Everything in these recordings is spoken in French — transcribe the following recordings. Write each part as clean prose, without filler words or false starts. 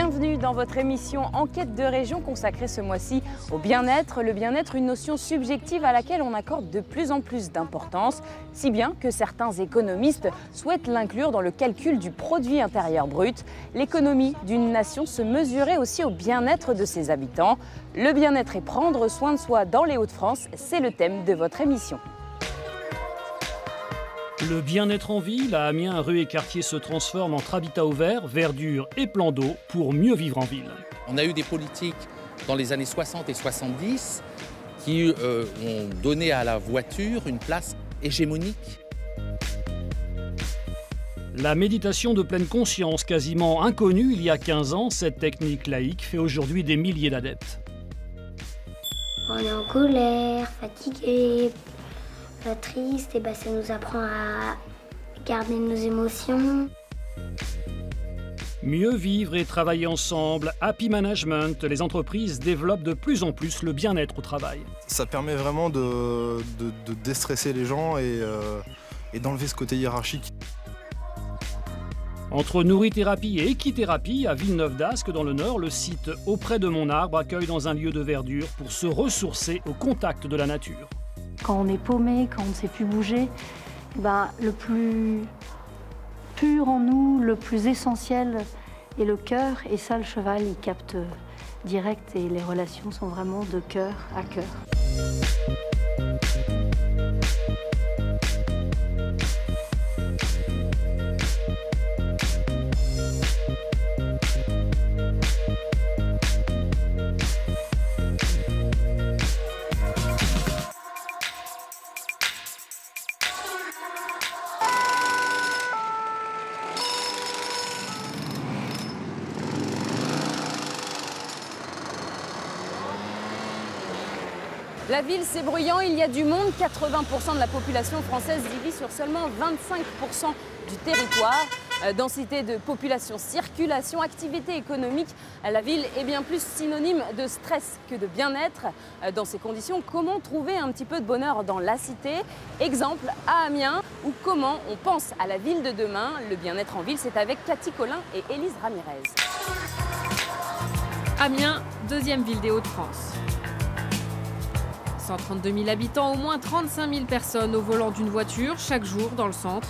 Bienvenue dans votre émission Enquête de région consacrée ce mois-ci au bien-être. Le bien-être, une notion subjective à laquelle on accorde de plus en plus d'importance, si bien que certains économistes souhaitent l'inclure dans le calcul du produit intérieur brut. L'économie d'une nation se mesurait aussi au bien-être de ses habitants. Le bien-être et prendre soin de soi dans les Hauts-de-France, c'est le thème de votre émission. Le bien-être en ville, à Amiens, rue et quartier se transforment entre habitat ouvert, verdure et plan d'eau pour mieux vivre en ville. On a eu des politiques dans les années 60 et 70 qui ont donné à la voiture une place hégémonique. La méditation de pleine conscience, quasiment inconnue il y a 15 ans, cette technique laïque fait aujourd'hui des milliers d'adeptes. On est en colère, fatigué, triste, et ça nous apprend à garder nos émotions. Mieux vivre et travailler ensemble, Happy Management, les entreprises développent de plus en plus le bien-être au travail. Ça permet vraiment de déstresser les gens et d'enlever ce côté hiérarchique. Entre nourrithérapie et équithérapie, à Villeneuve-d'Ascq dans le Nord, le site Auprès de mon arbre accueille dans un lieu de verdure pour se ressourcer au contact de la nature. Quand on est paumé, quand on ne sait plus bouger, le plus pur en nous, le plus essentiel est le cœur. Et ça, le cheval, il capte direct et les relations sont vraiment de cœur à cœur. La ville, c'est bruyant, il y a du monde. 80% de la population française vit sur seulement 25% du territoire. Densité de population, circulation, activité économique, la ville est bien plus synonyme de stress que de bien-être. Dans ces conditions, comment trouver un petit peu de bonheur dans la cité? Exemple à Amiens, où comment on pense à la ville de demain. Le bien-être en ville, c'est avec Cathy Collin et Élise Ramirez. Amiens, deuxième ville des Hauts-de-France. 132 000 habitants, au moins 35 000 personnes au volant d'une voiture chaque jour dans le centre.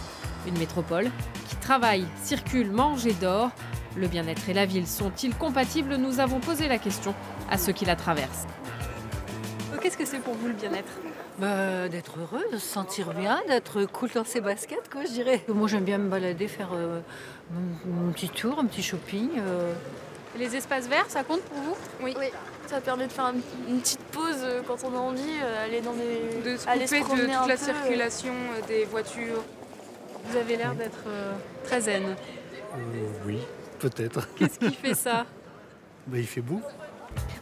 Une métropole qui travaille, circule, mange et dort. Le bien-être et la ville sont-ils compatibles? Nous avons posé la question à ceux qui la traversent. Qu'est-ce que c'est pour vous le bien-être? D'être heureux, de se sentir bien, d'être cool dans ses baskets, quoi, je dirais. Moi, j'aime bien me balader, faire un petit tour, un petit shopping. Les espaces verts, ça compte pour vous? Oui. Ça permet de faire une petite pause quand on a envie, aller dans de se aller se couper promener de toute la peu, circulation des voitures. Vous avez l'air d'être très zen. Oui, peut-être. Qu'est-ce qui fait ça? Il fait beau.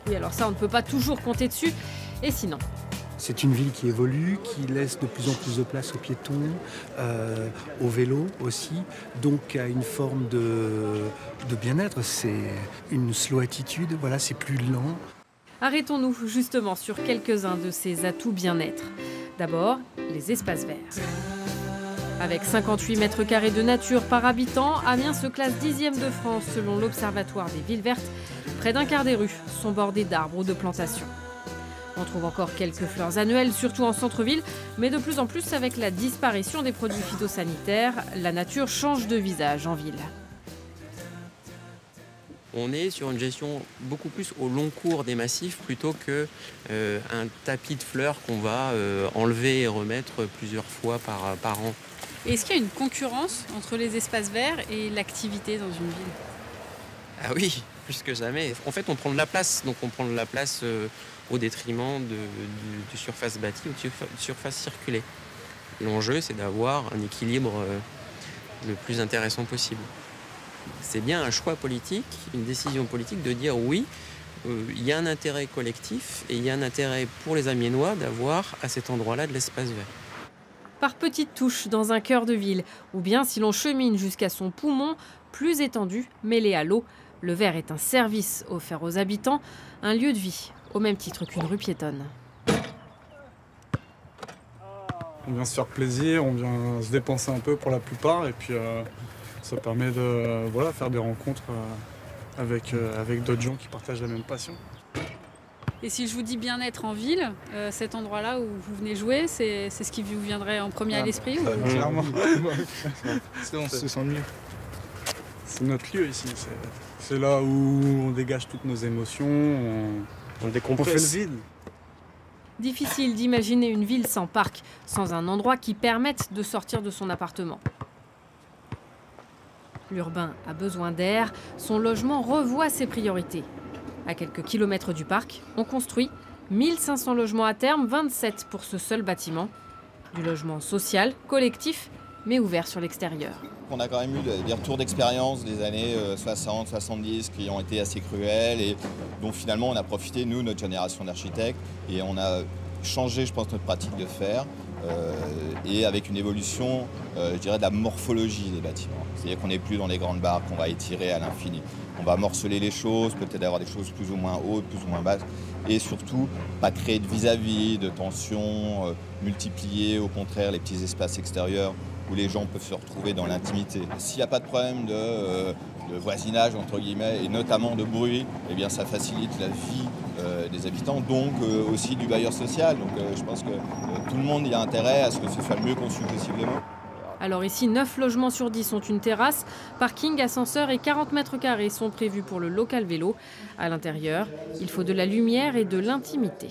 Oui, alors ça, on ne peut pas toujours compter dessus. Et sinon? C'est une ville qui évolue, qui laisse de plus en plus de place aux piétons, au vélo aussi, donc à une forme de bien-être. C'est une slow attitude, voilà, c'est plus lent. Arrêtons-nous justement sur quelques-uns de ces atouts bien-être. D'abord, les espaces verts. Avec 58 mètres carrés de nature par habitant, Amiens se classe 10e de France selon l'Observatoire des villes vertes. Près d'un quart des rues sont bordées d'arbres ou de plantations. On trouve encore quelques fleurs annuelles, surtout en centre-ville, mais de plus en plus avec la disparition des produits phytosanitaires, la nature change de visage en ville. On est sur une gestion beaucoup plus au long cours des massifs plutôt qu'un tapis de fleurs qu'on va enlever et remettre plusieurs fois par an. Est-ce qu'il y a une concurrence entre les espaces verts et l'activité dans une ville? Ah oui, plus que jamais. En fait, on prend de la place, donc on prend de la place au détriment de surface bâtie ou de surface circulée. L'enjeu, c'est d'avoir un équilibre le plus intéressant possible. C'est bien un choix politique, une décision politique de dire oui, il y a un intérêt collectif et il y a un intérêt pour les Amiénois d'avoir à cet endroit-là de l'espace vert. Par petites touches dans un cœur de ville, ou bien si l'on chemine jusqu'à son poumon, plus étendu, mêlé à l'eau. Le vert est un service offert aux habitants, un lieu de vie, au même titre qu'une rue piétonne. On vient se faire plaisir, on vient se dépenser un peu pour la plupart, et puis ça permet de faire des rencontres avec d'autres gens qui partagent la même passion. Et si je vous dis bien-être en ville, cet endroit-là où vous venez jouer, c'est ce qui vous viendrait en premier à l'esprit Clairement. On se sent mieux. C'est notre lieu ici. C'est là où on dégage toutes nos émotions, on décompresse. On fait le vide. Difficile d'imaginer une ville sans parc, sans un endroit qui permette de sortir de son appartement. L'urbain a besoin d'air, son logement revoit ses priorités. À quelques kilomètres du parc, on construit 1500 logements à terme, 27 pour ce seul bâtiment. Du logement social, collectif, mais ouvert sur l'extérieur. On a quand même eu des retours d'expérience des années 60, 70 qui ont été assez cruels et dont finalement on a profité, nous, notre génération d'architectes, et on a changé, je pense, notre pratique de faire et avec une évolution, je dirais, de la morphologie des bâtiments. C'est-à-dire qu'on n'est plus dans les grandes barres qu'on va étirer à l'infini. On va morceler les choses, peut-être avoir des choses plus ou moins hautes, plus ou moins basses, et surtout pas créer de vis-à-vis, de tensions, multiplier au contraire les petits espaces extérieurs où les gens peuvent se retrouver dans l'intimité. S'il n'y a pas de problème de voisinage, entre guillemets, et notamment de bruit, eh bien ça facilite la vie des habitants, donc aussi du bailleur social. Donc je pense que tout le monde y a intérêt à ce que ce soit le mieux conçu possiblement. Alors ici, 9 logements sur 10 ont une terrasse, parking, ascenseur et 40 mètres carrés sont prévus pour le local vélo. À l'intérieur, il faut de la lumière et de l'intimité.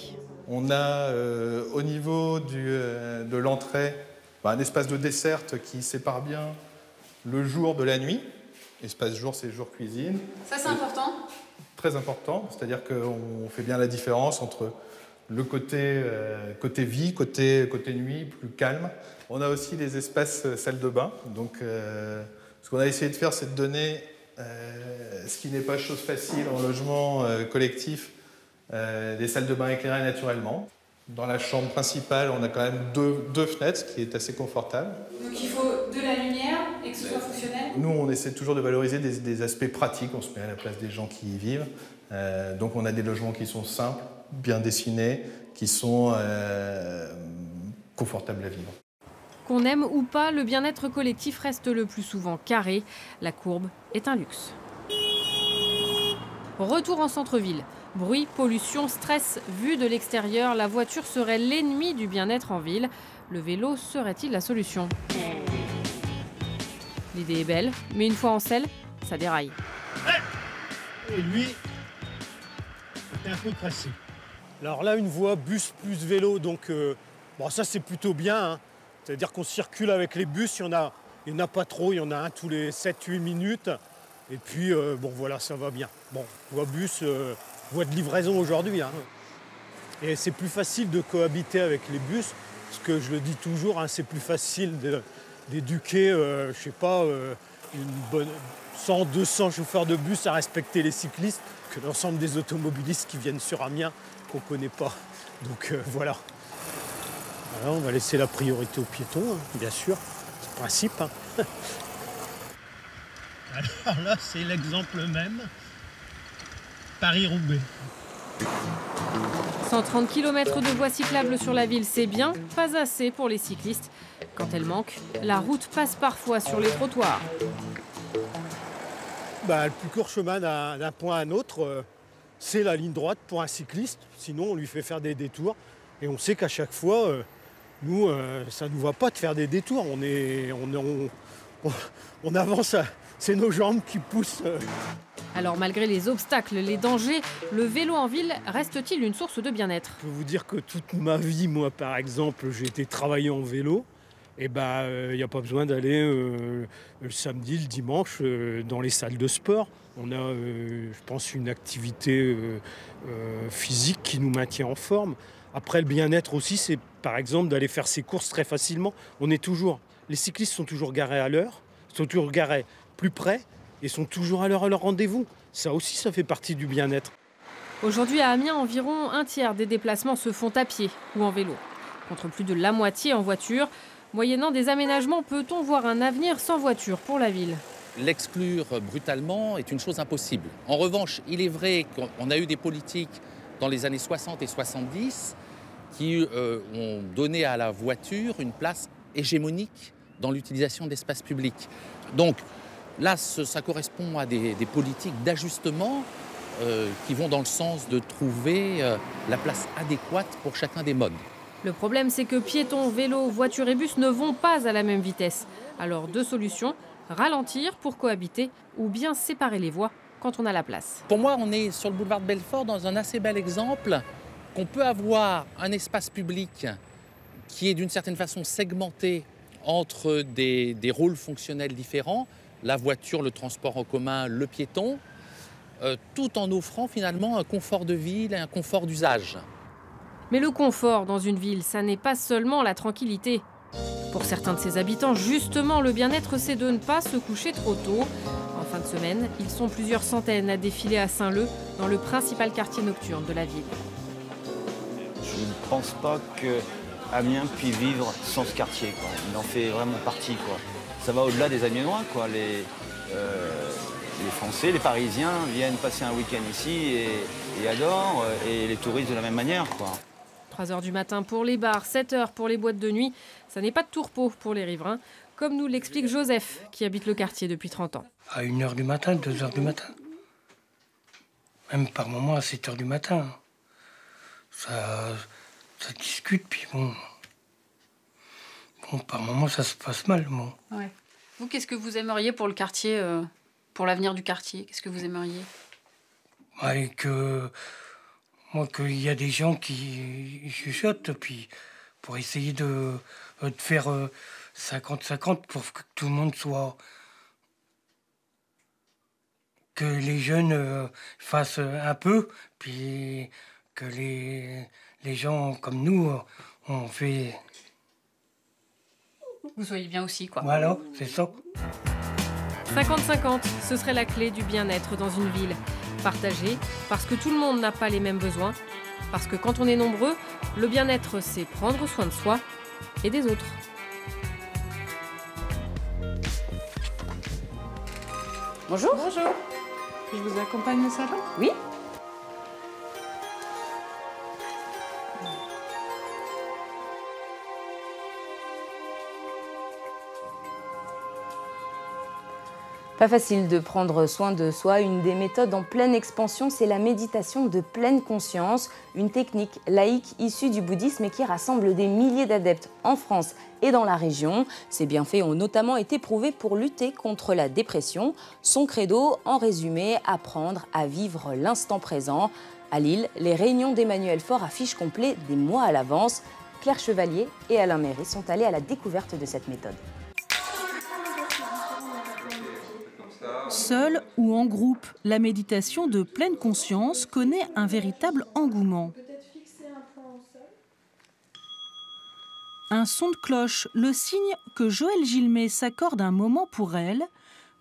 On a au niveau de l'entrée un espace de desserte qui sépare bien le jour de la nuit. Espace jour, c'est jour cuisine. Ça, c'est important. Très important, c'est-à-dire qu'on fait bien la différence entre le côté vie, côté nuit, plus calme. On a aussi les espaces salle de bain. Donc, ce qu'on a essayé de faire, c'est de donner, ce qui n'est pas chose facile en logement collectif, des salles de bain éclairées naturellement. Dans la chambre principale, on a quand même deux fenêtres, ce qui est assez confortable. Donc il faut de la lumière et que ce soit fonctionnel. Nous, on essaie toujours de valoriser des aspects pratiques. On se met à la place des gens qui y vivent. Donc on a des logements qui sont simples, bien dessinés, qui sont confortables à vivre. Qu'on aime ou pas, le bien-être collectif reste le plus souvent carré. La courbe est un luxe. Retour en centre-ville. Bruit, pollution, stress. Vu de l'extérieur, la voiture serait l'ennemi du bien-être en ville. Le vélo serait-il la solution? L'idée est belle, mais une fois en selle, ça déraille. Et lui, c'est un peu tracé. Alors là, une voie bus plus vélo, donc bon, ça c'est plutôt bien. Hein. C'est-à-dire qu'on circule avec les bus, il n'y en a pas trop, il y en a un tous les 7-8 minutes. Et puis, bon voilà, ça va bien. Bon, voie bus, voie de livraison aujourd'hui. Hein. Et c'est plus facile de cohabiter avec les bus, parce que je le dis toujours, hein, c'est plus facile d'éduquer, je sais pas, une bonne 100-200 chauffeurs de bus à respecter les cyclistes que l'ensemble des automobilistes qui viennent sur Amiens qu'on ne connaît pas. Donc voilà. Voilà. On va laisser la priorité aux piétons, hein, bien sûr, c'est le principe. Hein. Alors là, c'est l'exemple même. Paris-Roubaix. 130 km de voies cyclables sur la ville, c'est bien, pas assez pour les cyclistes. Quand elles manquent, la route passe parfois sur les trottoirs. Le plus court chemin d'un point à un autre, c'est la ligne droite pour un cycliste. Sinon, on lui fait faire des détours. Et on sait qu'à chaque fois, nous, ça ne nous va pas de faire des détours. On avance, c'est nos jambes qui poussent. Alors malgré les obstacles, les dangers, le vélo en ville reste-t-il une source de bien-être? Je peux vous dire que toute ma vie, moi par exemple, j'ai été travailler en vélo. Et il n'y a pas besoin d'aller le samedi, le dimanche dans les salles de sport. On a, je pense, une activité physique qui nous maintient en forme. Après, le bien-être aussi, c'est par exemple d'aller faire ses courses très facilement. Les cyclistes sont toujours garés à l'heure, sont toujours garés plus près et sont toujours à leur rendez-vous. Ça aussi, ça fait partie du bien-être. Aujourd'hui, à Amiens, environ un tiers des déplacements se font à pied ou en vélo, contre plus de la moitié en voiture. Moyennant des aménagements, peut-on voir un avenir sans voiture pour la ville? L'exclure brutalement est une chose impossible. En revanche, il est vrai qu'on a eu des politiques dans les années 60 et 70 qui ont donné à la voiture une place hégémonique dans l'utilisation d'espaces publics. Donc, Là, ça correspond à des politiques d'ajustement qui vont dans le sens de trouver la place adéquate pour chacun des modes. Le problème, c'est que piétons, vélos, voitures et bus ne vont pas à la même vitesse. Alors, deux solutions, ralentir pour cohabiter ou bien séparer les voies quand on a la place. Pour moi, on est sur le boulevard de Belfort dans un assez bel exemple qu'on peut avoir un espace public qui est d'une certaine façon segmenté entre des rôles fonctionnels différents, la voiture, le transport en commun, le piéton, tout en offrant finalement un confort de ville et un confort d'usage. Mais le confort dans une ville, ça n'est pas seulement la tranquillité. Pour certains de ses habitants, justement, le bien-être, c'est de ne pas se coucher trop tôt. En fin de semaine, ils sont plusieurs centaines à défiler à Saint-Leu, dans le principal quartier nocturne de la ville. Je ne pense pas qu'Amiens puisse vivre sans ce quartier, quoi. Il en fait vraiment partie, quoi. Ça va au-delà des Amiénois, quoi. Les Français, les Parisiens viennent passer un week-end ici et adorent, et les touristes de la même manière, quoi. 3h du matin pour les bars, 7h pour les boîtes de nuit. Ça n'est pas de tourpeau pour les riverains, comme nous l'explique Joseph, qui habite le quartier depuis 30 ans. À 1h du matin, 2h du matin. Même par moment à 7h du matin. Ça discute, puis bon, par moment ça se passe mal, bon. Ouais. Vous, qu'est-ce que vous aimeriez pour le quartier, pour l'avenir du quartier? Qu'est-ce que vous aimeriez? Ouais, qu'il y a des gens qui chuchotent, puis pour essayer de faire 50-50 pour que tout le monde soit... Que les jeunes fassent un peu, puis que les gens comme nous, on fait... Vous soyez bien aussi, quoi. Voilà, c'est ça. 50-50, ce serait la clé du bien-être dans une ville. Partagé, parce que tout le monde n'a pas les mêmes besoins. Parce que quand on est nombreux, le bien-être, c'est prendre soin de soi et des autres. Bonjour. Bonjour. Je vous accompagne au salon? Oui. Pas facile de prendre soin de soi. Une des méthodes en pleine expansion, c'est la méditation de pleine conscience, une technique laïque issue du bouddhisme et qui rassemble des milliers d'adeptes en France et dans la région. Ses bienfaits ont notamment été prouvés pour lutter contre la dépression. Son credo, en résumé, apprendre à vivre l'instant présent. À Lille, les réunions d'Emmanuel Faure affichent complet des mois à l'avance. Claire Chevalier et Alain Méry sont allés à la découverte de cette méthode. Seul ou en groupe, la méditation de pleine conscience connaît un véritable engouement. Un son de cloche, le signe que Joëlle Gilmet s'accorde un moment pour elle,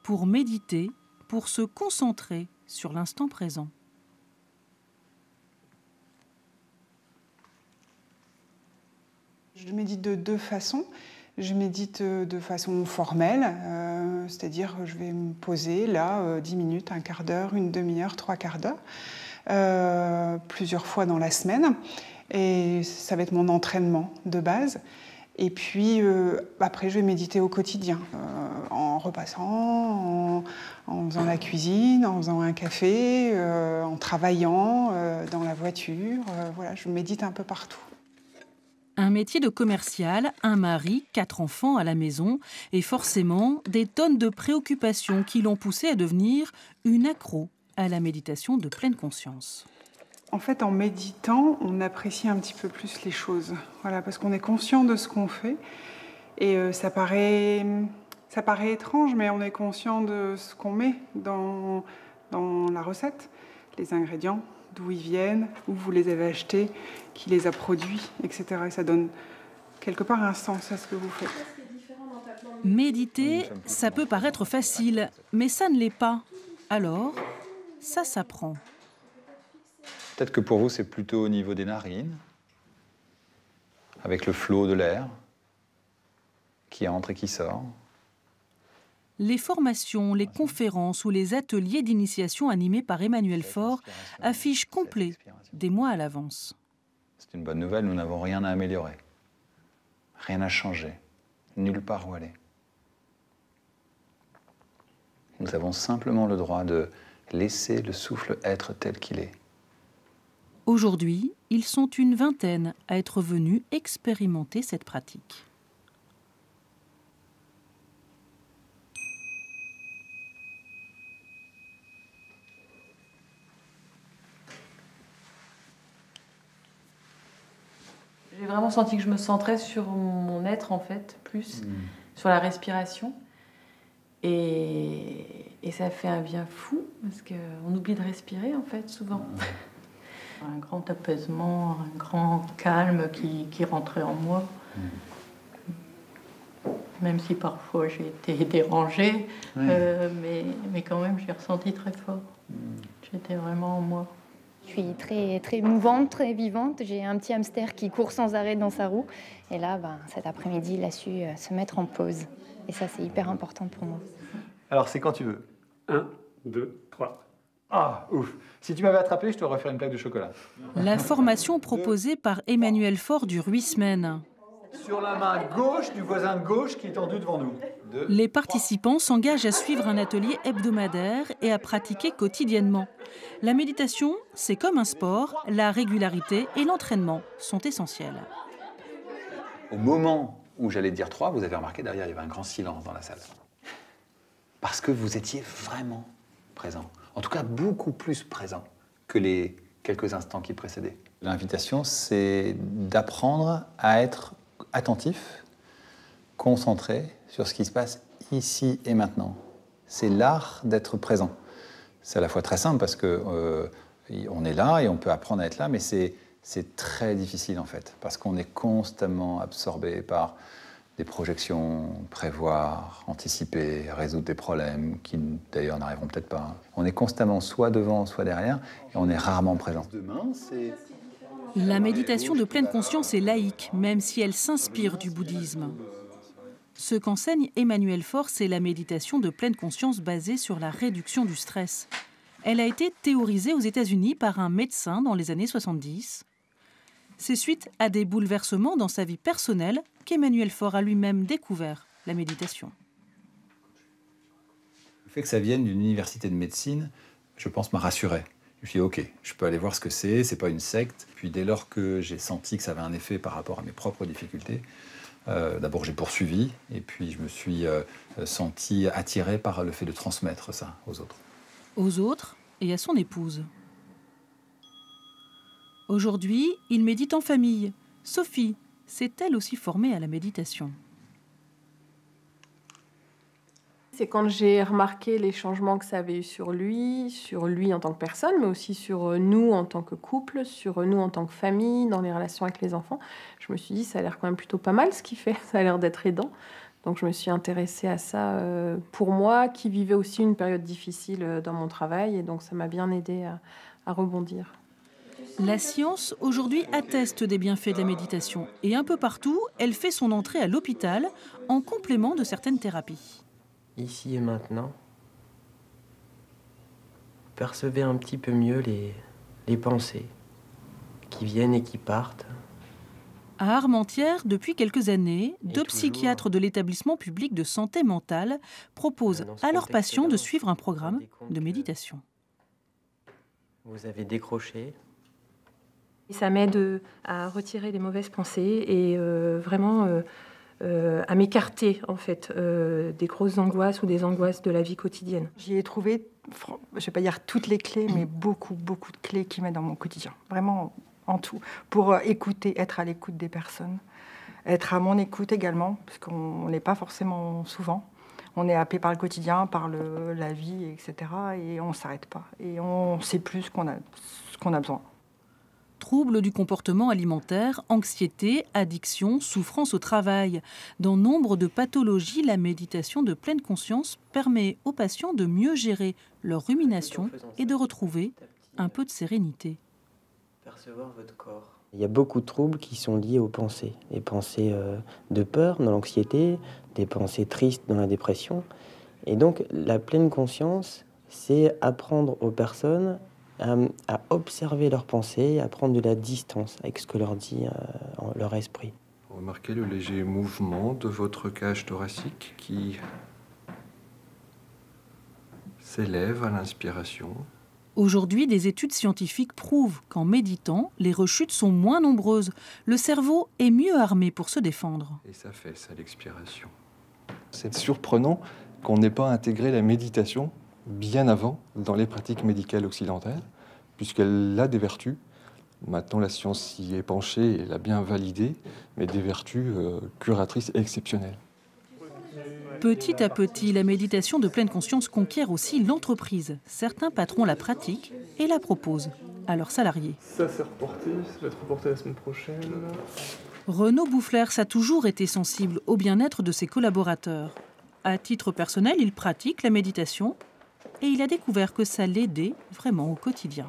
pour méditer, pour se concentrer sur l'instant présent. Je médite de deux façons. Je médite de façon formelle, c'est-à-dire je vais me poser là 10 minutes, un quart d'heure, une demi-heure, 3 quarts d'heure, plusieurs fois dans la semaine. Et ça va être mon entraînement de base. Et puis après, je vais méditer au quotidien, en repassant, en faisant la cuisine, en faisant un café, en travaillant dans la voiture. Voilà, je médite un peu partout. Un métier de commercial, un mari, 4 enfants à la maison et forcément des tonnes de préoccupations qui l'ont poussé à devenir une accro à la méditation de pleine conscience. En fait, en méditant, on apprécie un petit peu plus les choses. Voilà, parce qu'on est conscient de ce qu'on fait. Et ça paraît étrange, mais on est conscient de ce qu'on met dans la recette, les ingrédients, d'où ils viennent, où vous les avez achetés, qui les a produits, etc. Et ça donne quelque part un sens à ce que vous faites. Méditer, ça peut paraître facile, mais ça ne l'est pas. Alors, ça s'apprend. Peut-être que pour vous, c'est plutôt au niveau des narines, avec le flot de l'air qui entre et qui sort. Les formations, les conférences ou les ateliers d'initiation animés par Emmanuel Faure affichent complet des mois à l'avance. C'est une bonne nouvelle, nous n'avons rien à améliorer. Rien à changer. Nulle part où aller. Nous avons simplement le droit de laisser le souffle être tel qu'il est. Aujourd'hui, ils sont une vingtaine à être venus expérimenter cette pratique. J'ai vraiment senti que je me centrais sur mon être, en fait, plus sur la respiration. Et ça fait un bien fou, parce qu'on oublie de respirer, en fait, souvent. Un grand apaisement, un grand calme qui rentrait en moi. Même si parfois j'ai été dérangée, mais quand même j'ai ressenti très fort. J'étais vraiment en moi. Je suis très mouvante, très vivante. J'ai un petit hamster qui court sans arrêt dans sa roue. Et là, cet après-midi, il a su se mettre en pause. Et ça, c'est hyper important pour moi. Alors, c'est quand tu veux. 1, 2, 3. Ah, ouf. Si tu m'avais attrapé, je te referais une plaque de chocolat. La formation proposée par Emmanuel Faure dure 8 semaines. Sur la main gauche du voisin de gauche qui est tendu devant nous. Les participants s'engagent à suivre un atelier hebdomadaire et à pratiquer quotidiennement. La méditation, c'est comme un sport, la régularité et l'entraînement sont essentiels. Au moment où j'allais dire 3, vous avez remarqué, derrière, il y avait un grand silence dans la salle. Parce que vous étiez vraiment présent. En tout cas, beaucoup plus présent que les quelques instants qui précédaient. L'invitation, c'est d'apprendre à être attentif, concentré sur ce qui se passe ici et maintenant. C'est l'art d'être présent. C'est à la fois très simple parce que on est là et on peut apprendre à être là, mais c'est très difficile en fait, parce qu'on est constamment absorbé par des projections, prévoir, anticiper, résoudre des problèmes qui d'ailleurs n'arriveront peut-être pas. On est constamment soit devant, soit derrière, et on est rarement présent. La méditation de pleine conscience est laïque, même si elle s'inspire du bouddhisme. Ce qu'enseigne Emmanuel Faure, c'est la méditation de pleine conscience basée sur la réduction du stress. Elle a été théorisée aux États-Unis par un médecin dans les années 70. C'est suite à des bouleversements dans sa vie personnelle qu'Emmanuel Faure a lui-même découvert la méditation. Le fait que ça vienne d'une université de médecine, je pense, m'a rassuré. Je me suis dit, ok, je peux aller voir ce que c'est pas une secte. Puis dès lors que j'ai senti que ça avait un effet par rapport à mes propres difficultés, d'abord j'ai poursuivi, et puis je me suis senti attiré par le fait de transmettre ça aux autres. Aux autres et à son épouse. Aujourd'hui, il médite en famille. Sophie s'est elle aussi formée à la méditation. C'est quand j'ai remarqué les changements que ça avait eu sur lui en tant que personne, mais aussi sur nous en tant que couple, sur nous en tant que famille, dans les relations avec les enfants. Je me suis dit, ça a l'air quand même plutôt pas mal ce qu'il fait, ça a l'air d'être aidant. Donc je me suis intéressée à ça pour moi, qui vivais aussi une période difficile dans mon travail, et donc ça m'a bien aidée à rebondir. La science, aujourd'hui, atteste des bienfaits de la méditation. Et un peu partout, elle fait son entrée à l'hôpital en complément de certaines thérapies. Ici et maintenant, percevez un petit peu mieux les pensées qui viennent et qui partent. À Armentières, depuis quelques années, 2 psychiatres de l'établissement public de santé mentale proposent à leurs patients de suivre un programme de méditation. Vous avez décroché. Ça m'aide à retirer les mauvaises pensées et vraiment à m'écarter en fait des grosses angoisses ou des angoisses de la vie quotidienne. J'y ai trouvé, je ne vais pas dire toutes les clés, mais beaucoup de clés qui m'aident dans mon quotidien. Vraiment en tout. Pour écouter, être à l'écoute des personnes. Être à mon écoute également, parce qu'on n'est pas forcément souvent. On est happé par le quotidien, par la vie, etc. Et on ne s'arrête pas. Et on ne sait plus ce qu'on a besoin. Troubles du comportement alimentaire, anxiété, addiction, souffrance au travail. Dans nombre de pathologies, la méditation de pleine conscience permet aux patients de mieux gérer leur rumination et de retrouver un peu de sérénité. Percevoir votre corps. Il y a beaucoup de troubles qui sont liés aux pensées. Des pensées de peur dans l'anxiété, des pensées tristes dans la dépression. Et donc la pleine conscience, c'est apprendre aux personnes à observer leurs pensées, à prendre de la distance avec ce que leur dit leur esprit. Remarquez le léger mouvement de votre cage thoracique qui s'élève à l'inspiration. Aujourd'hui, des études scientifiques prouvent qu'en méditant, les rechutes sont moins nombreuses. Le cerveau est mieux armé pour se défendre. Et ça fait ça l'expiration. C'est surprenant qu'on n'ait pas intégré la méditation bien avant dans les pratiques médicales occidentales, puisqu'elle a des vertus. Maintenant, la science s'y est penchée et l'a bien validé, mais des vertus curatrices exceptionnelles. Petit à petit, la méditation de pleine conscience conquiert aussi l'entreprise. Certains patrons la pratiquent et la proposent à leurs salariés. Ça c'est reporté, ça va être reporté la semaine prochaine. Renaud Boufflers a toujours été sensible au bien-être de ses collaborateurs. À titre personnel, il pratique la méditation et il a découvert que ça l'aidait vraiment au quotidien.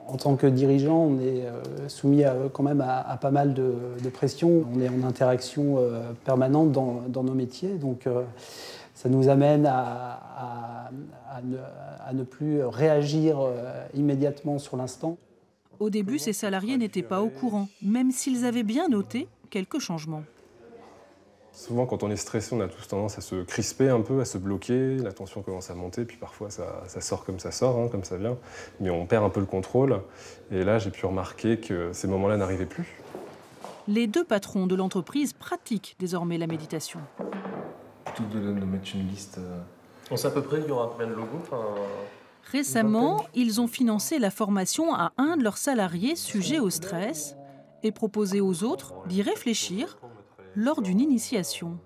En tant que dirigeant, on est soumis quand même à pas mal de pression. On est en interaction permanente dans nos métiers, donc ça nous amène à ne plus réagir immédiatement sur l'instant. Au début, ses salariés n'étaient pas au courant, même s'ils avaient bien noté quelques changements. Souvent, quand on est stressé, on a tous tendance à se crisper un peu, à se bloquer, la tension commence à monter, puis parfois ça sort, hein, comme ça vient, mais on perd un peu le contrôle. Et là, j'ai pu remarquer que ces moments-là n'arrivaient plus. Les deux patrons de l'entreprise pratiquent désormais la méditation. Plutôt que de mettre une liste... On sait à peu près, il y aura combien de logos Récemment, ils ont financé la formation à un de leurs salariés sujet au stress et proposé aux autres d'y réfléchir lors d'une initiation.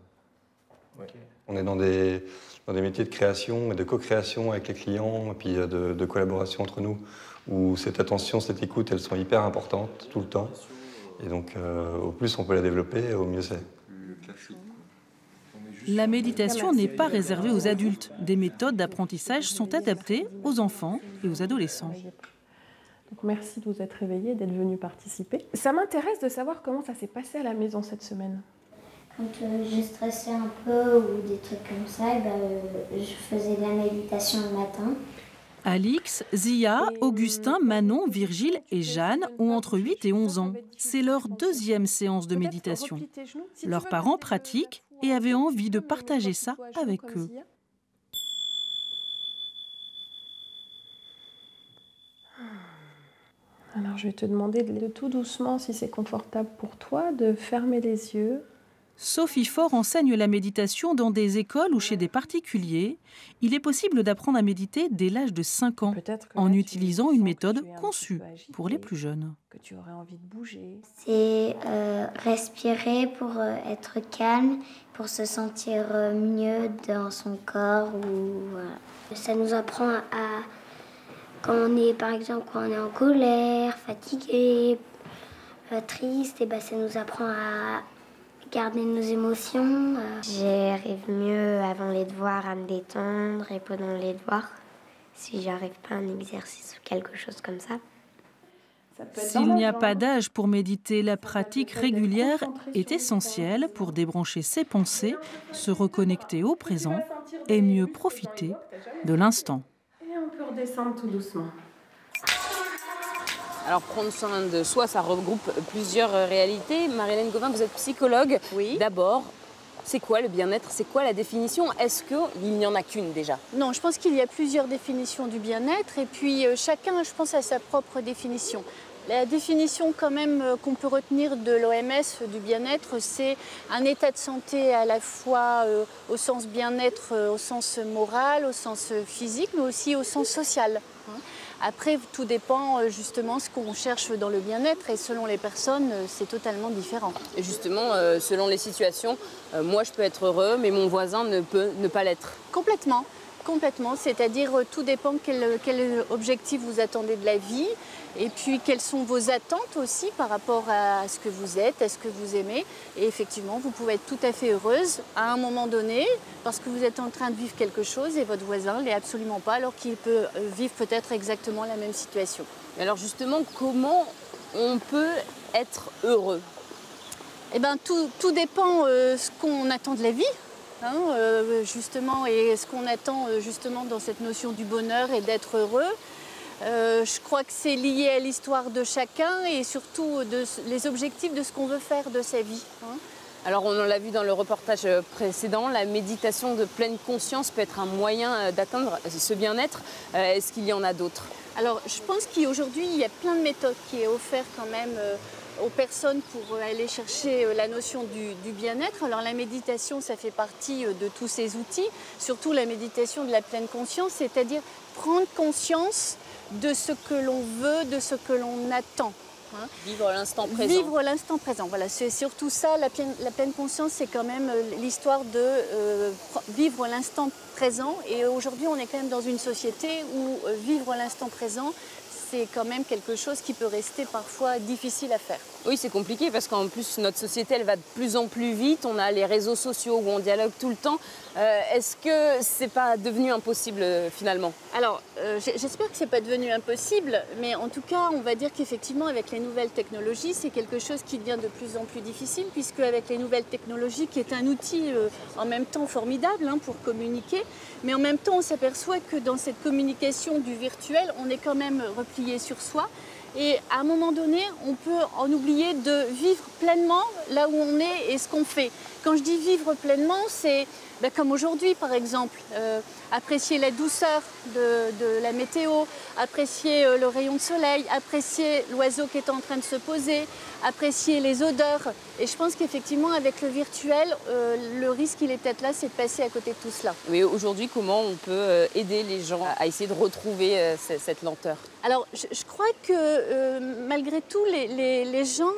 On est dans des métiers de création et de co-création avec les clients, et puis de collaboration entre nous, où cette attention, cette écoute, elles sont hyper importantes tout le temps. Et donc, au plus on peut la développer, au mieux c'est. La méditation n'est pas réservée aux adultes. Des méthodes d'apprentissage sont adaptées aux enfants et aux adolescents. Donc merci de vous être réveillés, d'être venus participer. Ça m'intéresse de savoir comment ça s'est passé à la maison cette semaine. Quand je stressais un peu ou des trucs comme ça, je faisais de la méditation le matin. Alix, Zia, Augustin, Manon, Virgile et Jeanne ont entre 8 et 11 ans. C'est leur deuxième séance de méditation. Leurs parents pratiquent et avaient envie de partager ça avec eux. Alors je vais te demander de tout doucement, si c'est confortable pour toi, de fermer les yeux. Sophie Faure enseigne la méditation dans des écoles ou chez des particuliers. Il est possible d'apprendre à méditer dès l'âge de 5 ans en utilisant une méthode conçue pour les plus jeunes. Que tu aurais envie de bouger. C'est respirer pour être calme, pour se sentir mieux dans son corps. Ça nous apprend à... Quand on est, par exemple, quand on est en colère, fatigué, triste, et ça nous apprend à garder nos émotions. J'arrive mieux avant les devoirs à me détendre et pendant les devoirs, si j'arrive pas à un exercice ou quelque chose comme ça. S'il n'y a pas d'âge pour méditer, la pratique régulière est essentielle pour débrancher ses pensées, se reconnecter au présent et mieux profiter de l'instant. Et on peut redescendre tout doucement. Alors prendre soin de soi, ça regroupe plusieurs réalités. Marie-Hélène Gauvin, vous êtes psychologue. Oui. D'abord, c'est quoi le bien-être? C'est quoi la définition? Est-ce qu'il n'y en a qu'une déjà? Non, je pense qu'il y a plusieurs définitions du bien-être et puis chacun, je pense, a sa propre définition. La définition quand même qu'on peut retenir de l'OMS du bien-être, c'est un état de santé à la fois au sens bien-être, au sens moral, au sens physique, mais aussi au sens social. Après, tout dépend justement ce qu'on cherche dans le bien-être et selon les personnes, c'est totalement différent. Et justement, selon les situations, moi je peux être heureux, mais mon voisin ne peut ne pas l'être. Complètement. Complètement, c'est-à-dire tout dépend quel objectif vous attendez de la vie et puis quelles sont vos attentes aussi par rapport à ce que vous êtes, à ce que vous aimez. Et effectivement, vous pouvez être tout à fait heureuse à un moment donné parce que vous êtes en train de vivre quelque chose et votre voisin ne l'est absolument pas alors qu'il peut vivre peut-être exactement la même situation. Alors justement, comment on peut être heureux? Eh bien, tout dépend ce qu'on attend de la vie. Justement, et ce qu'on attend justement dans cette notion du bonheur et d'être heureux. Je crois que c'est lié à l'histoire de chacun et surtout les objectifs de ce qu'on veut faire de sa vie. Alors on l'a vu dans le reportage précédent, la méditation de pleine conscience peut être un moyen d'atteindre ce bien-être. Est-ce qu'il y en a d'autres? Alors je pense qu'aujourd'hui il y a plein de méthodes qui est offert quand même aux personnes pour aller chercher la notion du bien-être. Alors la méditation, ça fait partie de tous ces outils, surtout la méditation de la pleine conscience, c'est-à-dire prendre conscience de ce que l'on veut, de ce que l'on attend. Vivre l'instant présent. Vivre l'instant présent, voilà, c'est surtout ça, la pleine conscience, c'est quand même l'histoire de vivre l'instant présent. Et aujourd'hui, on est quand même dans une société où vivre l'instant présent, c'est quand même quelque chose qui peut rester parfois difficile à faire. Oui, c'est compliqué parce qu'en plus, notre société, elle va de plus en plus vite. On a les réseaux sociaux où on dialogue tout le temps. Est-ce que c'est pas devenu impossible finalement? Alors, j'espère que c'est pas devenu impossible, mais en tout cas, on va dire qu'effectivement, avec les nouvelles technologies, c'est quelque chose qui devient de plus en plus difficile, puisque avec les nouvelles technologies, qui est un outil en même temps formidable pour communiquer, mais en même temps, on s'aperçoit que dans cette communication du virtuel, on est quand même replié sur soi. Et à un moment donné, on peut en oublier de vivre pleinement là où on est et ce qu'on fait. Quand je dis vivre pleinement, c'est comme aujourd'hui par exemple, apprécier la douceur de la météo, apprécier le rayon de soleil, apprécier l'oiseau qui est en train de se poser, apprécier les odeurs. Et je pense qu'effectivement avec le virtuel, le risque il est peut-être là, c'est de passer à côté de tout cela. Oui, aujourd'hui, comment on peut aider les gens à essayer de retrouver cette lenteur? Alors, je crois que malgré tout, les gens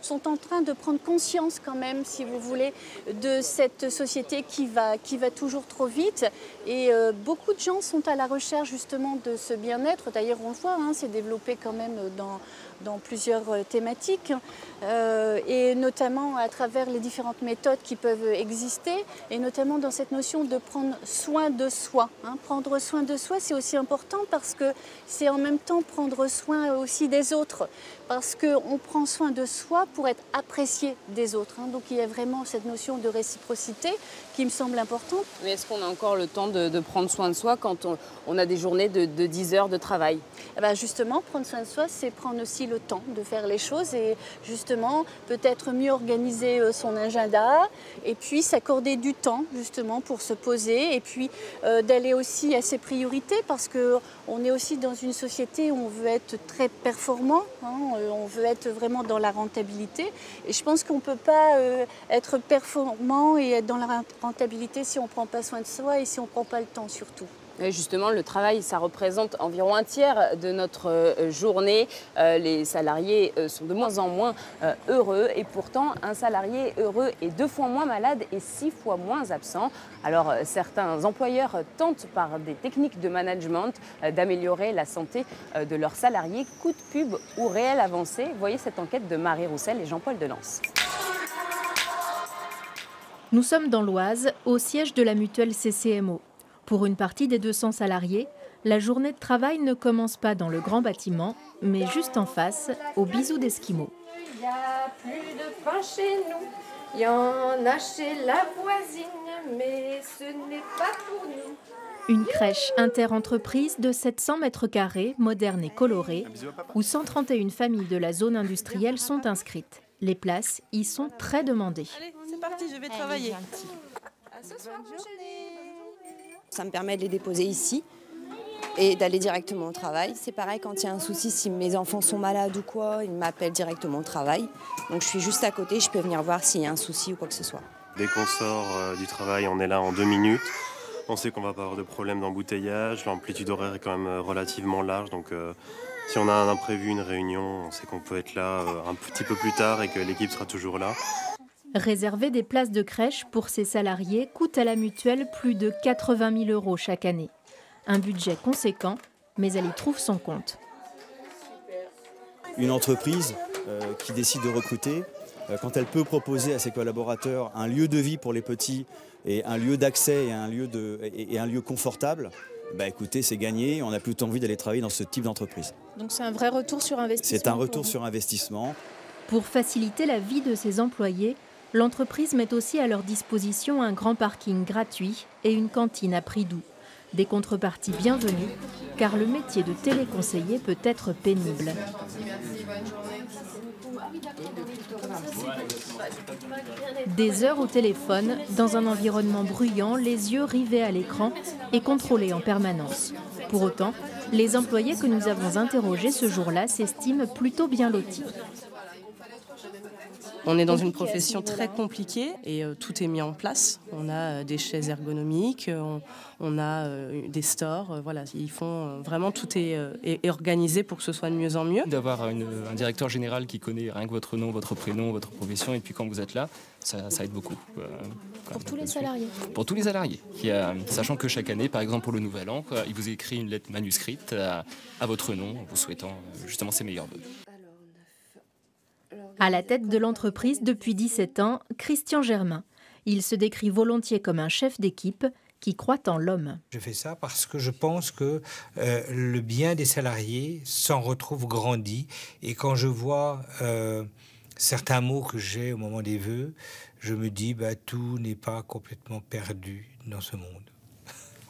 sont en train de prendre conscience quand même, si vous voulez, de cette société qui va toujours trop vite. Et beaucoup de gens sont à la recherche justement de ce bien-être. D'ailleurs, on le voit, c'est développé quand même dans plusieurs thématiques, et notamment à travers les différentes méthodes qui peuvent exister, et notamment dans cette notion de prendre soin de soi. Prendre soin de soi, c'est aussi important parce que c'est en même temps prendre soin aussi des autres, parce qu'on prend soin de soi pour être apprécié des autres. Donc il y a vraiment cette notion de réciprocité qui me semble importante. Mais est-ce qu'on a encore le temps de prendre soin de soi quand on a des journées de 10 heures de travail? Justement, prendre soin de soi, c'est prendre aussi le temps de faire les choses et justement peut-être mieux organiser son agenda et puis s'accorder du temps justement pour se poser et puis d'aller aussi à ses priorités, parce qu'on est aussi dans une société où on veut être très performant, on veut être vraiment dans la rentabilité, et je pense qu'on ne peut pas être performant et être dans la rentabilité si on ne prend pas soin de soi et si on ne prend pas le temps surtout. Et justement, le travail, ça représente environ un tiers de notre journée. Les salariés sont de moins en moins heureux. Et pourtant, un salarié heureux est 2 fois moins malade et 6 fois moins absent. Alors, certains employeurs tentent par des techniques de management d'améliorer la santé de leurs salariés. Coup de pub ou réelle avancée? Voyez cette enquête de Marie Roussel et Jean-Paul Delance. Nous sommes dans l'Oise, au siège de la mutuelle CCMO. Pour une partie des 200 salariés, la journée de travail ne commence pas dans le grand bâtiment, mais juste en face, au bisou d'Esquimaux. Il n'y a plus de pain chez nous, il y en a chez la voisine, mais ce n'est pas pour nous. Une crèche interentreprise de 700 mètres carrés, moderne et colorée, où 131 familles de la zone industrielle sont inscrites. Les places y sont très demandées. Allez, c'est parti, je vais travailler. À ce soir, mon chéri. Ça me permet de les déposer ici et d'aller directement au travail. C'est pareil quand il y a un souci, si mes enfants sont malades ou quoi, ils m'appellent directement au travail. Donc je suis juste à côté, je peux venir voir s'il y a un souci ou quoi que ce soit. Dès qu'on sort du travail, on est là en 2 minutes. On sait qu'on ne va pas avoir de problème d'embouteillage. L'amplitude horaire est quand même relativement large. Donc si on a un imprévu, une réunion, on sait qu'on peut être là un petit peu plus tard et que l'équipe sera toujours là. Réserver des places de crèche pour ses salariés coûte à la mutuelle plus de 80 000 € chaque année. Un budget conséquent, mais elle y trouve son compte. Une entreprise qui décide de recruter, quand elle peut proposer à ses collaborateurs un lieu de vie pour les petits et un lieu d'accès et un lieu confortable, écoutez, c'est gagné, on n'a plus envie d'aller travailler dans ce type d'entreprise. Donc c'est un vrai retour sur investissement. C'est un retour sur investissement. Pour faciliter la vie de ses employés, l'entreprise met aussi à leur disposition un grand parking gratuit et une cantine à prix doux. Des contreparties bienvenues, car le métier de téléconseiller peut être pénible. Des heures au téléphone, dans un environnement bruyant, les yeux rivés à l'écran et contrôlés en permanence. Pour autant, les employés que nous avons interrogés ce jour-là s'estiment plutôt bien lotis. On est dans une profession très compliquée et tout est mis en place. On a des chaises ergonomiques, on a des stores, voilà, ils font vraiment tout est organisé pour que ce soit de mieux en mieux. D'avoir un directeur général qui connaît rien que votre nom, votre prénom, votre profession et puis quand vous êtes là, ça aide beaucoup. Pour tous les salariés. Pour tous les salariés, sachant que chaque année, par exemple pour le Nouvel An, il vous écrit une lettre manuscrite à votre nom, en vous souhaitant justement ses meilleurs vœux. À la tête de l'entreprise depuis 17 ans, Christian Germain. Il se décrit volontiers comme un chef d'équipe qui croit en l'homme. Je fais ça parce que je pense que le bien des salariés s'en retrouve grandi. Et quand je vois certains mots que j'ai au moment des vœux, je me dis tout n'est pas complètement perdu dans ce monde.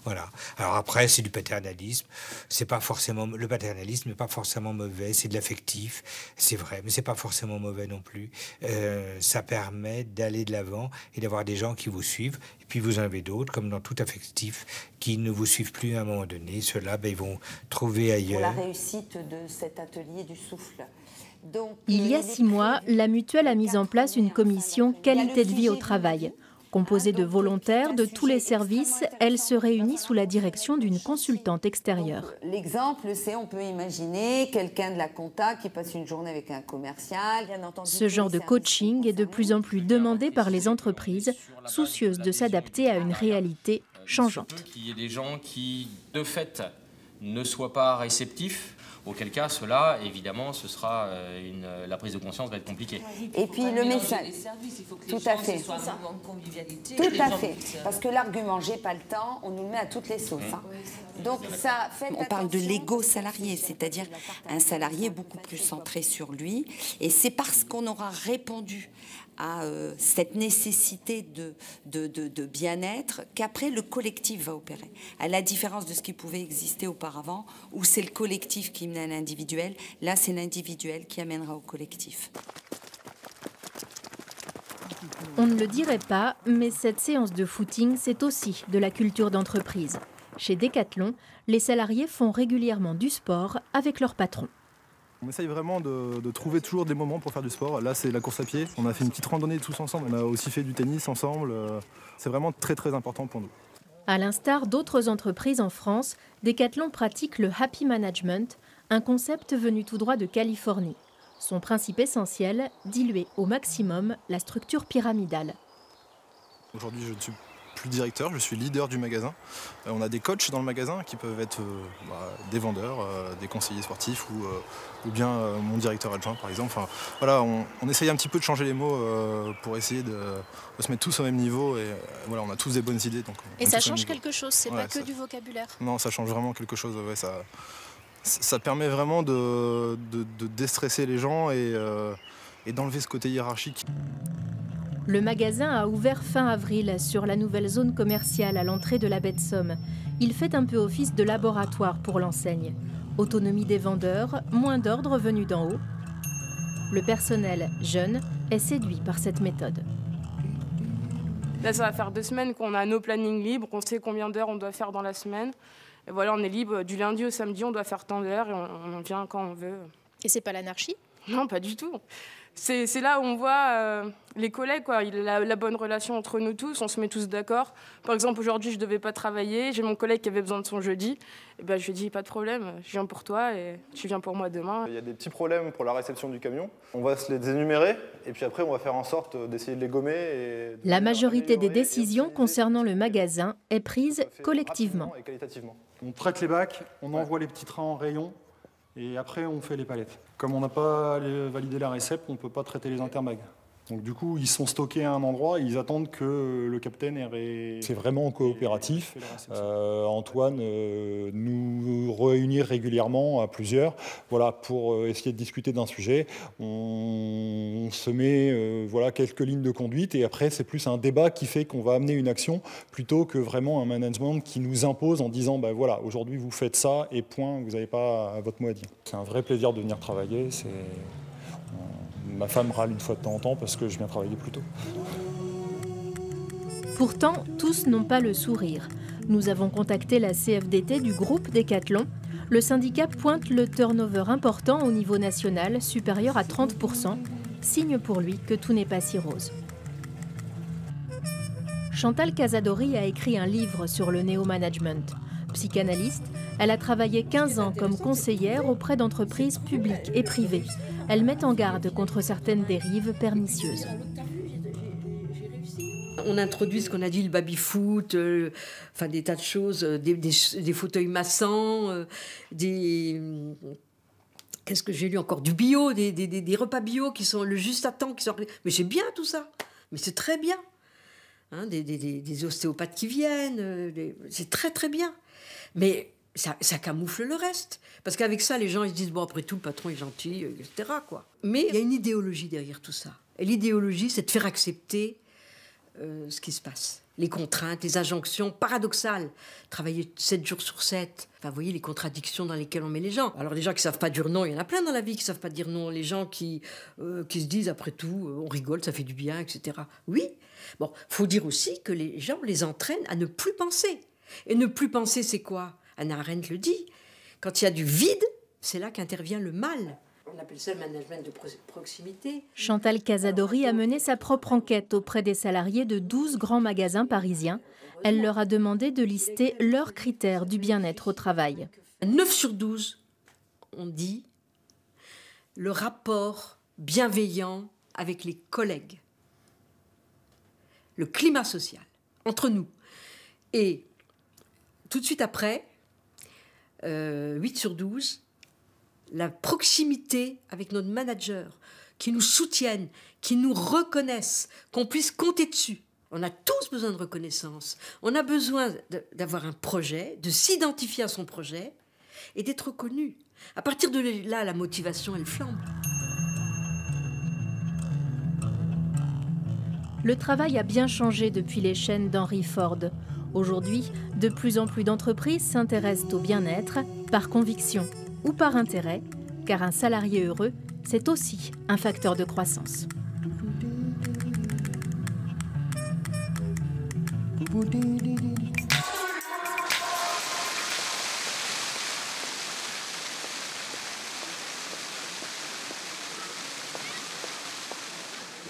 Voilà. Alors après, c'est du paternalisme. C'est pas forcément, le paternalisme n'est pas forcément mauvais. C'est de l'affectif, c'est vrai, mais c'est pas forcément mauvais non plus. Ça permet d'aller de l'avant et d'avoir des gens qui vous suivent. Et puis vous en avez d'autres, comme dans tout affectif, qui ne vous suivent plus à un moment donné. Ceux-là, ils vont trouver ailleurs. Pour la réussite de cet atelier du souffle. Donc, il y a 6 mois, la Mutuelle a mis en place une commission qualité de vie au travail. Composée de volontaires de tous les services, elle se réunit sous la direction d'une consultante extérieure. L'exemple, c'est on peut imaginer quelqu'un de la compta qui passe une journée avec un commercial. Ce genre de coaching est de plus en plus demandé par les entreprises, soucieuses de s'adapter à une réalité changeante. Il y ait des gens qui, de fait, ne soient pas réceptifs. Auquel cas, cela, évidemment, ce sera la prise de conscience va être compliquée. Et puis le message. Tout à fait. Tout à fait. Parce que l'argument j'ai pas le temps, on nous le met à toutes les sauces. Donc ça fait. On parle de l'ego salarié, c'est-à-dire un salarié beaucoup plus centré sur lui. Et c'est parce qu'on aura répondu à cette nécessité de bien-être qu'après le collectif va opérer. À la différence de ce qui pouvait exister auparavant, où c'est le collectif qui mène à l'individuel, là c'est l'individuel qui amènera au collectif. On ne le dirait pas, mais cette séance de footing, c'est aussi de la culture d'entreprise. Chez Decathlon, les salariés font régulièrement du sport avec leur patron. On essaye vraiment de trouver toujours des moments pour faire du sport. Là, c'est la course à pied. On a fait une petite randonnée tous ensemble. On a aussi fait du tennis ensemble. C'est vraiment très, très important pour nous. À l'instar d'autres entreprises en France, Decathlon pratique le Happy Management, un concept venu tout droit de Californie. Son principe essentiel, diluer au maximum la structure pyramidale. Aujourd'hui, je ne suis plus directeur, je suis leader du magasin. On a des coachs dans le magasin qui peuvent être des vendeurs, des conseillers sportifs ou bien mon directeur adjoint par exemple. Enfin, voilà, on essaye un petit peu de changer les mots pour essayer de se mettre tous au même niveau et voilà, on a tous des bonnes idées. Donc et ça change quelque chose, c'est pas que du vocabulaire. Non, ça change vraiment quelque chose. Ouais, ça permet vraiment de déstresser les gens et d'enlever ce côté hiérarchique. Le magasin a ouvert fin avril sur la nouvelle zone commerciale à l'entrée de la baie de Somme. Il fait un peu office de laboratoire pour l'enseigne. Autonomie des vendeurs, moins d'ordre venus d'en haut. Le personnel, jeune, est séduit par cette méthode. Là, ça va faire 2 semaines qu'on a nos plannings libres, on sait combien d'heures on doit faire dans la semaine. Et voilà, on est libre du lundi au samedi, on doit faire tant d'heures et on vient quand on veut. Et c'est pas l'anarchie ? Non, pas du tout. C'est là où on voit les collègues, quoi. Il a la bonne relation entre nous tous, on se met tous d'accord. Par exemple, aujourd'hui, je ne devais pas travailler, j'ai mon collègue qui avait besoin de son jeudi. Et ben, je lui ai dit, pas de problème, je viens pour toi et tu viens pour moi demain. Il y a des petits problèmes pour la réception du camion. On va se les énumérer et puis après, on va faire en sorte d'essayer de les gommer. La majorité des décisions concernant le magasin est prise collectivement. Et qualitativement. On traite les bacs, on envoie les petits trains en rayon. Et après, on fait les palettes. Comme on n'a pas validé la récep, on ne peut pas traiter les interbags. Donc du coup, ils sont stockés à un endroit et ils attendent que le capitaine ait... C'est vraiment coopératif. Antoine nous réunit régulièrement à plusieurs, voilà, pour essayer de discuter d'un sujet. On se met voilà, quelques lignes de conduite et après, c'est plus un débat qui fait qu'on va amener une action plutôt que vraiment un management qui nous impose en disant bah, voilà, aujourd'hui vous faites ça et point, vous n'avez pas votre mot à dire. C'est un vrai plaisir de venir travailler. Ma femme râle une fois de temps en temps parce que je viens travailler plus tôt. Pourtant, tous n'ont pas le sourire. Nous avons contacté la CFDT du groupe Decathlon. Le syndicat pointe le turnover important au niveau national, supérieur à 30%, signe pour lui que tout n'est pas si rose. Chantal Casadori a écrit un livre sur le néo-management. Psychanalyste, elle a travaillé 15 ans comme conseillère auprès d'entreprises publiques et privées. Elle met en garde contre certaines dérives pernicieuses. On introduit ce qu'on a dit, le baby-foot, enfin des tas de choses, des fauteuils massants, qu'est-ce que j'ai lu encore, du bio, des repas bio qui sont le juste à temps. Mais c'est bien tout ça, mais c'est très bien. Hein, des ostéopathes qui viennent, c'est très très bien. Mais ça camoufle le reste. Parce qu'avec ça, les gens ils se disent, bon, après tout, le patron est gentil, etc. quoi. Mais il y a une idéologie derrière tout ça. Et l'idéologie, c'est de faire accepter ce qui se passe. Les contraintes, les injonctions paradoxales. Travailler 7 jours sur 7. Enfin, vous voyez les contradictions dans lesquelles on met les gens. Alors, les gens qui ne savent pas dire non, il y en a plein dans la vie qui ne savent pas dire non. Les gens qui se disent, après tout, on rigole, ça fait du bien, etc. Oui. Bon, il faut dire aussi que les gens les entraînent à ne plus penser. Et ne plus penser, c'est quoi ? Hannah Arendt le dit. Quand il y a du vide, c'est là qu'intervient le mal. On appelle ça le management de proximité. Chantal Casadori a mené sa propre enquête auprès des salariés de 12 grands magasins parisiens. Elle leur a demandé de lister leurs critères du bien-être au travail. 9 sur 12, on dit le rapport bienveillant avec les collègues. Le climat social, entre nous. Et tout de suite après, 8 sur 12, la proximité avec notre manager, qui nous soutiennent, qui nous reconnaissent, qu'on puisse compter dessus. On a tous besoin de reconnaissance. On a besoin d'avoir un projet, de s'identifier à son projet et d'être reconnu. À partir de là, la motivation, elle flambe. Le travail a bien changé depuis les chaînes d'Henry Ford. Aujourd'hui, de plus en plus d'entreprises s'intéressent au bien-être par conviction ou par intérêt, car un salarié heureux, c'est aussi un facteur de croissance.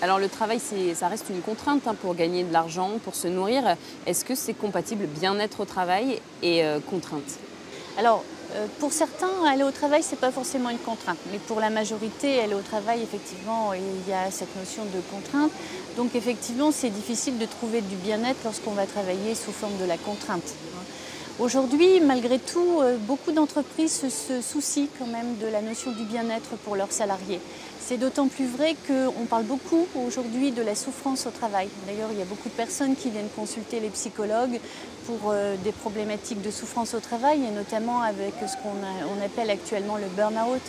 Alors le travail, ça reste une contrainte pour gagner de l'argent, pour se nourrir. Est-ce que c'est compatible bien-être au travail et contrainte ? Alors, pour certains, aller au travail, ce n'est pas forcément une contrainte. Mais pour la majorité, aller au travail, effectivement, il y a cette notion de contrainte. Donc effectivement, c'est difficile de trouver du bien-être lorsqu'on va travailler sous forme de la contrainte. Aujourd'hui, malgré tout, beaucoup d'entreprises se soucient quand même de la notion du bien-être pour leurs salariés. C'est d'autant plus vrai qu'on parle beaucoup aujourd'hui de la souffrance au travail. D'ailleurs, il y a beaucoup de personnes qui viennent consulter les psychologues pour des problématiques de souffrance au travail, et notamment avec ce qu'on appelle actuellement le burn-out,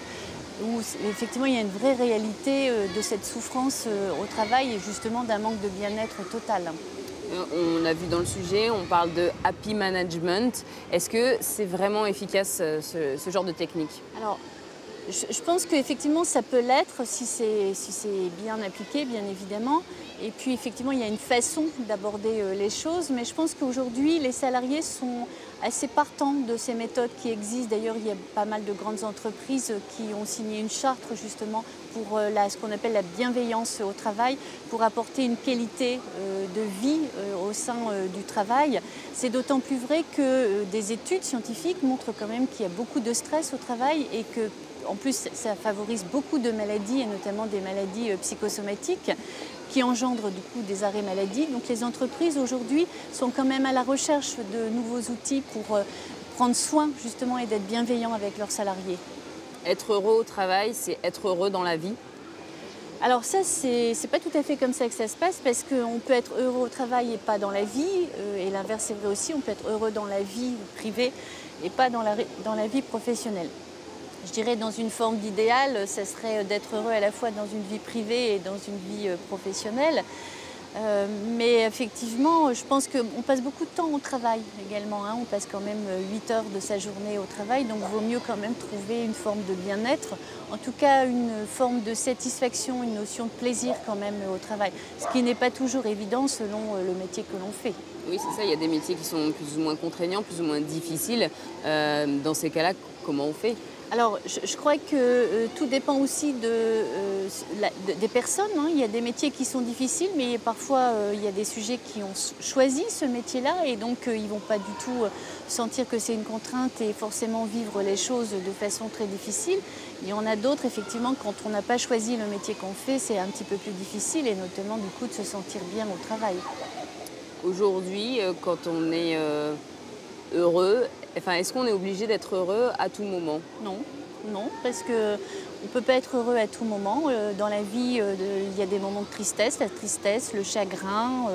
où effectivement il y a une vraie réalité de cette souffrance au travail et justement d'un manque de bien-être total. On a vu dans le sujet, on parle de happy management. Est-ce que c'est vraiment efficace ce genre de technique ? Alors, je pense qu'effectivement ça peut l'être si c'est bien appliqué, bien évidemment. Et puis effectivement il y a une façon d'aborder les choses, mais je pense qu'aujourd'hui les salariés sont assez partants de ces méthodes qui existent. D'ailleurs il y a pas mal de grandes entreprises qui ont signé une charte justement pour ce qu'on appelle la bienveillance au travail, pour apporter une qualité de vie au sein du travail. C'est d'autant plus vrai que des études scientifiques montrent quand même qu'il y a beaucoup de stress au travail et que en plus, ça favorise beaucoup de maladies, et notamment des maladies psychosomatiques, qui engendrent du coup des arrêts maladie. Donc les entreprises aujourd'hui sont quand même à la recherche de nouveaux outils pour prendre soin justement et d'être bienveillants avec leurs salariés. Être heureux au travail, c'est être heureux dans la vie ? Alors ça, c'est pas tout à fait comme ça que ça se passe, parce qu'on peut être heureux au travail et pas dans la vie, et l'inverse est vrai aussi, on peut être heureux dans la vie privée et pas dans la vie professionnelle. Je dirais dans une forme d'idéal, ça serait d'être heureux à la fois dans une vie privée et dans une vie professionnelle. Mais effectivement, je pense qu'on passe beaucoup de temps au travail également. Hein. On passe quand même 8 heures de sa journée au travail, donc il vaut mieux quand même trouver une forme de bien-être, en tout cas une forme de satisfaction, une notion de plaisir quand même au travail, ce qui n'est pas toujours évident selon le métier que l'on fait. Oui, c'est ça, il y a des métiers qui sont plus ou moins contraignants, plus ou moins difficiles. Dans ces cas-là, comment on fait ? Alors, je crois que tout dépend aussi des personnes. Hein. Il y a des métiers qui sont difficiles, mais parfois, il y a des sujets qui ont choisi ce métier-là et donc ils ne vont pas du tout sentir que c'est une contrainte et forcément vivre les choses de façon très difficile. Il y en a d'autres, effectivement, quand on n'a pas choisi le métier qu'on fait, c'est un petit peu plus difficile et notamment, du coup, de se sentir bien au travail. Aujourd'hui, quand on est heureux, est-ce qu'on est obligé d'être heureux à tout moment? Non, non, parce qu'on ne peut pas être heureux à tout moment. Dans la vie, il y a des moments de tristesse. La tristesse, le chagrin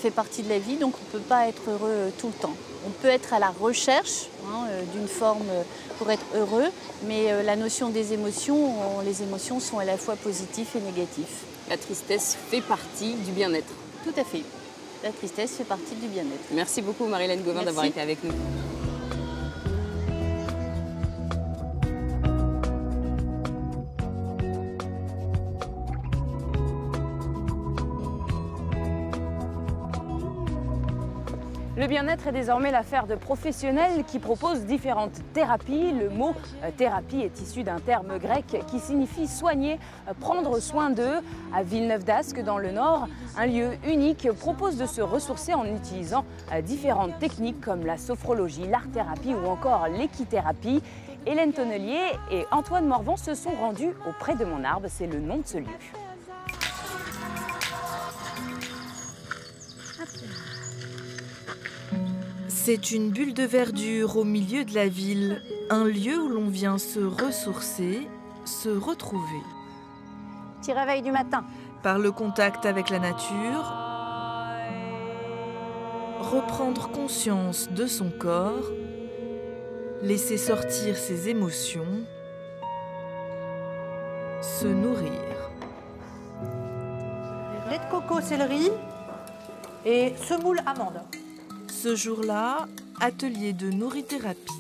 fait partie de la vie, donc on ne peut pas être heureux tout le temps. On peut être à la recherche d'une forme pour être heureux, mais la notion des émotions, les émotions sont à la fois positives et négatives. La tristesse fait partie du bien-être. Tout à fait. La tristesse fait partie du bien-être. Merci beaucoup Marie-Hélène Gauvin d'avoir été avec nous. Le bien-être est désormais l'affaire de professionnels qui proposent différentes thérapies. Le mot thérapie est issu d'un terme grec qui signifie soigner, prendre soin d'eux. À Villeneuve-d'Ascq, dans le Nord, un lieu unique propose de se ressourcer en utilisant différentes techniques comme la sophrologie, l'art-thérapie ou encore l'équithérapie. Hélène Tonnelier et Antoine Morvan se sont rendus auprès de Monarbe, c'est le nom de ce lieu. C'est une bulle de verdure au milieu de la ville, un lieu où l'on vient se ressourcer, se retrouver. Petit réveil du matin. Par le contact avec la nature, reprendre conscience de son corps, laisser sortir ses émotions, se nourrir. Lait de coco, céleri et semoule amande. Ce jour-là, atelier de nourrithérapie.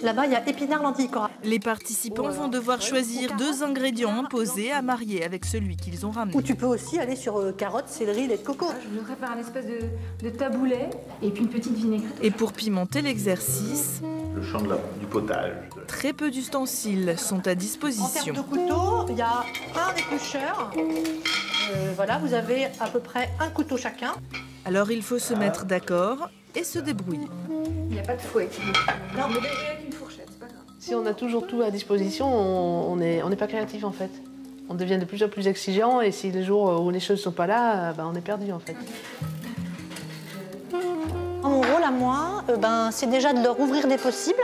Là-bas, il y a épinards lentilles. Les participants vont devoir choisir 2 ingrédients imposés à marier avec celui qu'ils ont ramené. Ou tu peux aussi aller sur carottes, céleri, lait de coco. Je voudrais faire un espèce de taboulet et puis une petite vinaigrette. Et pour pimenter l'exercice, le champ du potage. Très peu d'ustensiles sont à disposition. En termes de couteaux, il y a un éplucheur. Voilà, vous avez à peu près un couteau chacun. Alors il faut se mettre d'accord et se débrouiller. Il n'y a pas de fouet. Non, me débrouiller avec une fourchette, c'est pas grave. Si on a toujours tout à disposition, on n'est pas créatif en fait. On devient de plus en plus exigeant et si les jours où les choses ne sont pas là, on est perdu en fait. Mon rôle à moi, c'est déjà de leur ouvrir des possibles,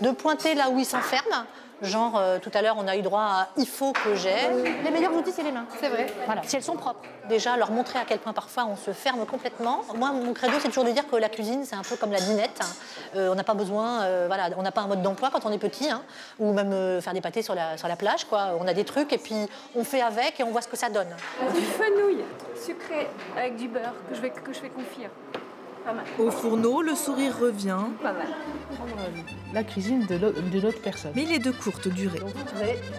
de pointer là où ils s'enferment. Genre, tout à l'heure, on a eu droit à « il faut que j'ai ». Les meilleurs outils, c'est les mains. C'est vrai. Voilà, si elles sont propres. Déjà, leur montrer à quel point parfois on se ferme complètement. Moi, mon credo, c'est toujours de dire que la cuisine, c'est un peu comme la dinette. On n'a pas besoin, on n'a pas un mode d'emploi quand on est petit, ou même faire des pâtés sur la plage, quoi. On a des trucs et puis on fait avec et on voit ce que ça donne. Du fenouil sucré avec du beurre que je fais confire. Pas mal. Au fourneau, le sourire revient. Pas mal. La cuisine de l'autre personne. Mais il est de courte durée. Donc,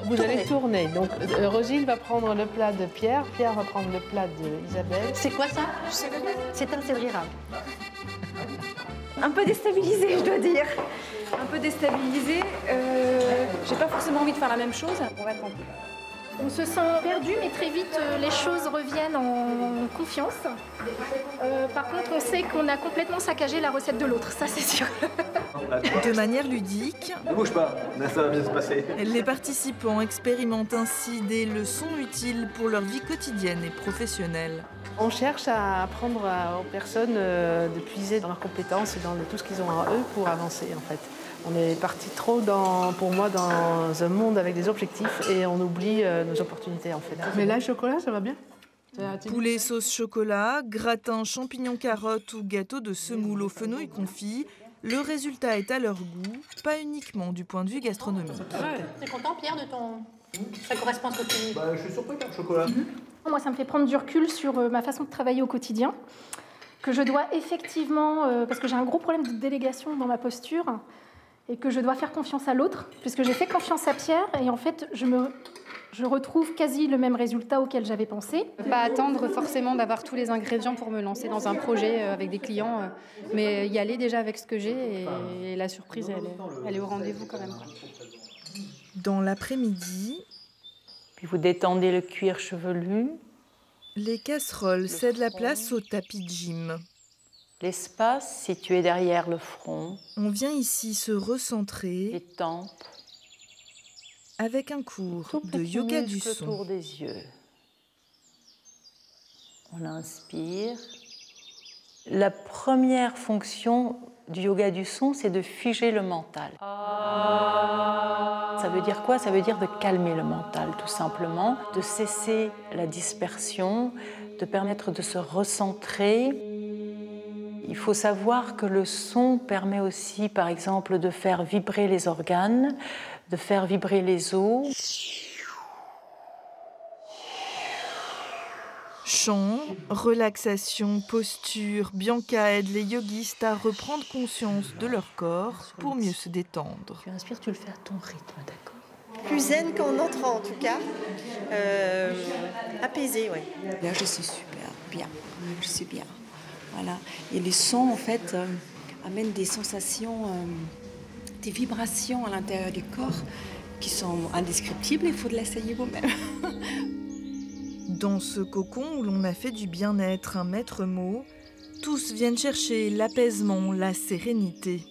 vous allez tourner. Donc Rosine va prendre le plat de Pierre, Pierre va prendre le plat d'Isabelle. C'est quoi ça? C'est un céleri rave. Un peu déstabilisé, je dois dire. Un peu déstabilisé. J'ai pas forcément envie de faire la même chose. On va tenter. On se sent perdu, mais très vite, les choses reviennent en confiance. Par contre, on sait qu'on a complètement saccagé la recette de l'autre, ça c'est sûr. De manière ludique, ne bouge pas, ça va bien se passer. Les participants expérimentent ainsi des leçons utiles pour leur vie quotidienne et professionnelle. On cherche à apprendre aux personnes de puiser dans leurs compétences et dans tout ce qu'ils ont en eux pour avancer en fait. On est parti trop, pour moi, dans un monde avec des objectifs et on oublie nos opportunités en fait. Mais là, le chocolat, ça va bien. Poulet sauce chocolat, gratin champignons carottes ou gâteau de semoule aux fenouil confit, le résultat est à leur goût, pas uniquement du point de vue gastronomique. T'es content, Pierre, de ton... Ça correspond à ce que tu dis. Je suis surpris par le chocolat. Moi, ça me fait prendre du recul sur ma façon de travailler au quotidien, que je dois effectivement, parce que j'ai un gros problème de délégation dans ma posture, et que je dois faire confiance à l'autre, puisque j'ai fait confiance à Pierre, et en fait, je retrouve quasi le même résultat auquel j'avais pensé. Pas attendre forcément d'avoir tous les ingrédients pour me lancer dans un projet avec des clients, mais y aller déjà avec ce que j'ai, et la surprise, elle est au rendez-vous quand même. Dans l'après-midi, puis vous détendez le cuir chevelu. Les casseroles cèdent la place au tapis de gym. L'espace situé derrière le front. On vient ici se recentrer. Les tempes. Avec un cours de yoga du son. Autour des yeux. On inspire. La première fonction du yoga du son, c'est de figer le mental. Ça veut dire quoi? Ça veut dire de calmer le mental, tout simplement, de cesser la dispersion, de permettre de se recentrer. Il faut savoir que le son permet aussi, par exemple, de faire vibrer les organes, de faire vibrer les os. Chant, relaxation, posture, Bianca aide les yogistes à reprendre conscience de leur corps pour mieux se détendre. Tu inspires, tu le fais à ton rythme, d'accord? Plus zen qu'en entrant en tout cas, apaisé, oui. Là, je suis super bien, je suis bien. Voilà. Et les sons, en fait, amènent des sensations, des vibrations à l'intérieur du corps qui sont indescriptibles. Il faut l'essayer vous-même. Dans ce cocon où l'on a fait du bien-être un maître mot, tous viennent chercher l'apaisement, la sérénité.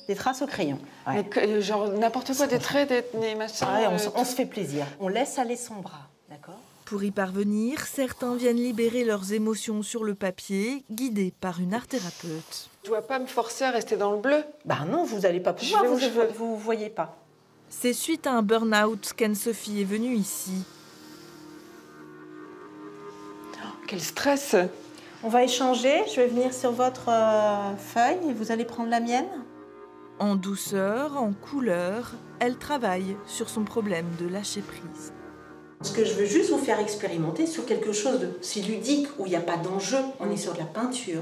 Des traces au crayon. Ouais. Mais genre n'importe quoi, des traits, des machins. Ouais, on se fait plaisir. On laisse aller son bras, d'accord? Pour y parvenir, certains viennent libérer leurs émotions sur le papier, guidés par une art-thérapeute. Je ne dois pas me forcer à rester dans le bleu. Bah non, vous n'allez pas pouvoir, vous ne voyez pas. C'est suite à un burn-out qu'Anne-Sophie est venue ici. Oh, quel stress! On va échanger, je vais venir sur votre feuille et vous allez prendre la mienne. En douceur, en couleur, elle travaille sur son problème de lâcher prise. Ce que je veux juste vous faire expérimenter sur quelque chose de si ludique, où il n'y a pas d'enjeu, on est sur de la peinture,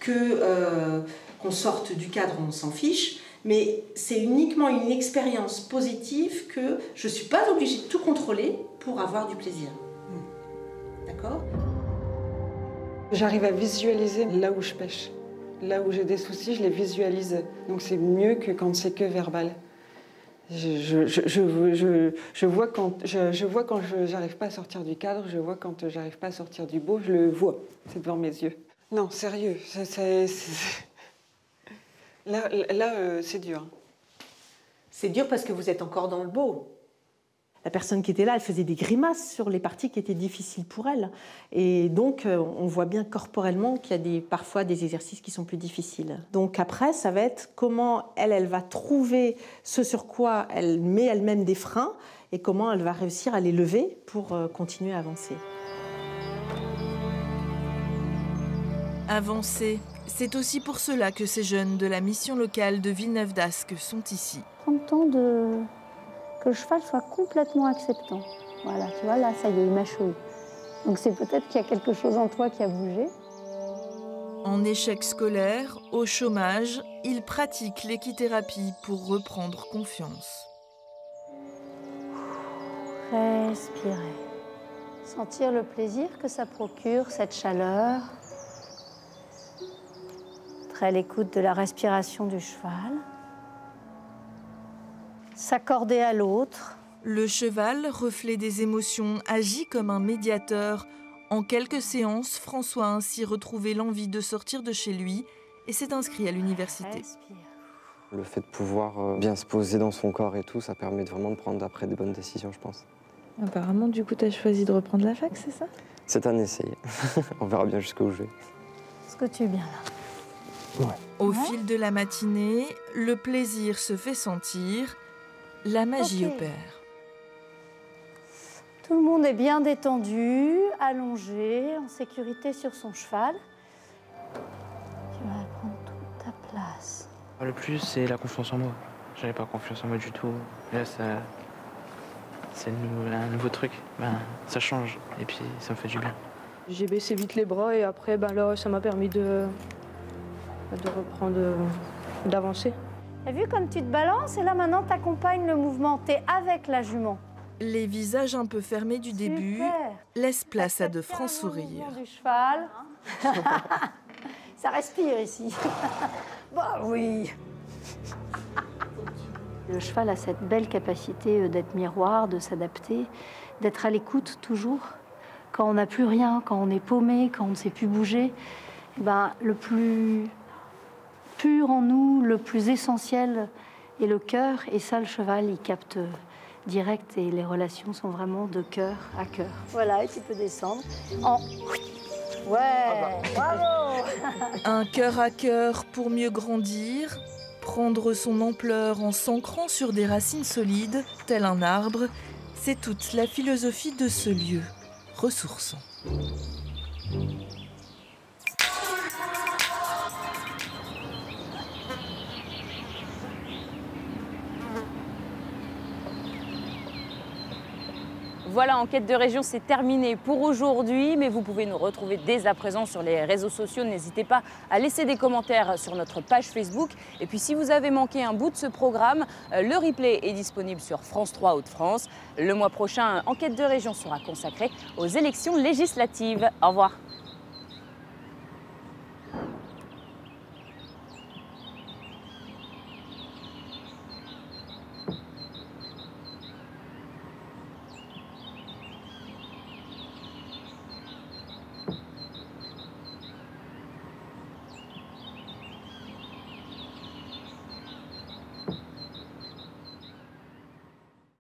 qu'on sorte du cadre, on s'en fiche, mais c'est uniquement une expérience positive que je ne suis pas obligée de tout contrôler pour avoir du plaisir. D'accord? J'arrive à visualiser là où je pêche. Là où j'ai des soucis, je les visualise. Donc c'est mieux que quand c'est que verbal. Je vois quand j'arrive pas à sortir du cadre, je vois quand j'arrive pas à sortir du beau, je le vois. C'est devant mes yeux. Non, sérieux, là c'est dur. C'est dur parce que vous êtes encore dans le beau. La personne qui était là, elle faisait des grimaces sur les parties qui étaient difficiles pour elle. Et donc, on voit bien corporellement qu'il y a parfois des exercices qui sont plus difficiles. Donc après, ça va être comment elle va trouver ce sur quoi elle met elle-même des freins et comment elle va réussir à les lever pour continuer à avancer. Avancer, c'est aussi pour cela que ces jeunes de la mission locale de Villeneuve-d'Ascq sont ici. Prends le temps que le cheval soit complètement acceptant. Voilà, tu vois, là, ça y est, il mâchouille. Donc c'est peut-être qu'il y a quelque chose en toi qui a bougé. En échec scolaire, au chômage, il pratique l'équithérapie pour reprendre confiance. Respirer. Sentir le plaisir que ça procure, cette chaleur. Être à l'écoute de la respiration du cheval. S'accorder à l'autre. Le cheval, reflet des émotions, agit comme un médiateur. En quelques séances, François a ainsi retrouvé l'envie de sortir de chez lui et s'est inscrit à l'université. Le fait de pouvoir bien se poser dans son corps et tout, ça permet vraiment de prendre après des bonnes décisions, je pense. Apparemment, du coup, tu as choisi de reprendre la fac, c'est ça? C'est un essai. On verra bien jusqu'où je vais. Est-ce que tu es bien là? Au fil de la matinée, le plaisir se fait sentir, la magie opère. Tout le monde est bien détendu, allongé, en sécurité sur son cheval. Tu vas prendre toute ta place. Le plus, c'est la confiance en moi. J'avais pas confiance en moi du tout. Là, c'est un nouveau truc. Ça change et puis ça me fait du bien. J'ai baissé vite les bras et après, là, ça m'a permis de reprendre, d'avancer. T'as vu comme tu te balances et là maintenant t'accompagnes le mouvement, t'es avec la jument. Les visages un peu fermés du début laissent place à de francs sourires. Du cheval. Ça respire ici. Bah oui. Le cheval a cette belle capacité d'être miroir, de s'adapter, d'être à l'écoute toujours. Quand on n'a plus rien, quand on est paumé, quand on ne sait plus bouger, le plus pur en nous, le plus essentiel est le cœur. Et ça, le cheval, il capte direct et les relations sont vraiment de cœur à cœur. Voilà, et tu peux descendre. Ouais, bravo. Un cœur à cœur pour mieux grandir, prendre son ampleur en s'ancrant sur des racines solides, tel un arbre, c'est toute la philosophie de ce lieu ressourçant. Voilà, Enquête de région, c'est terminé pour aujourd'hui, mais vous pouvez nous retrouver dès à présent sur les réseaux sociaux. N'hésitez pas à laisser des commentaires sur notre page Facebook. Et puis si vous avez manqué un bout de ce programme, le replay est disponible sur France 3 Hauts-de-France. Le mois prochain, Enquête de région sera consacrée aux élections législatives. Au revoir.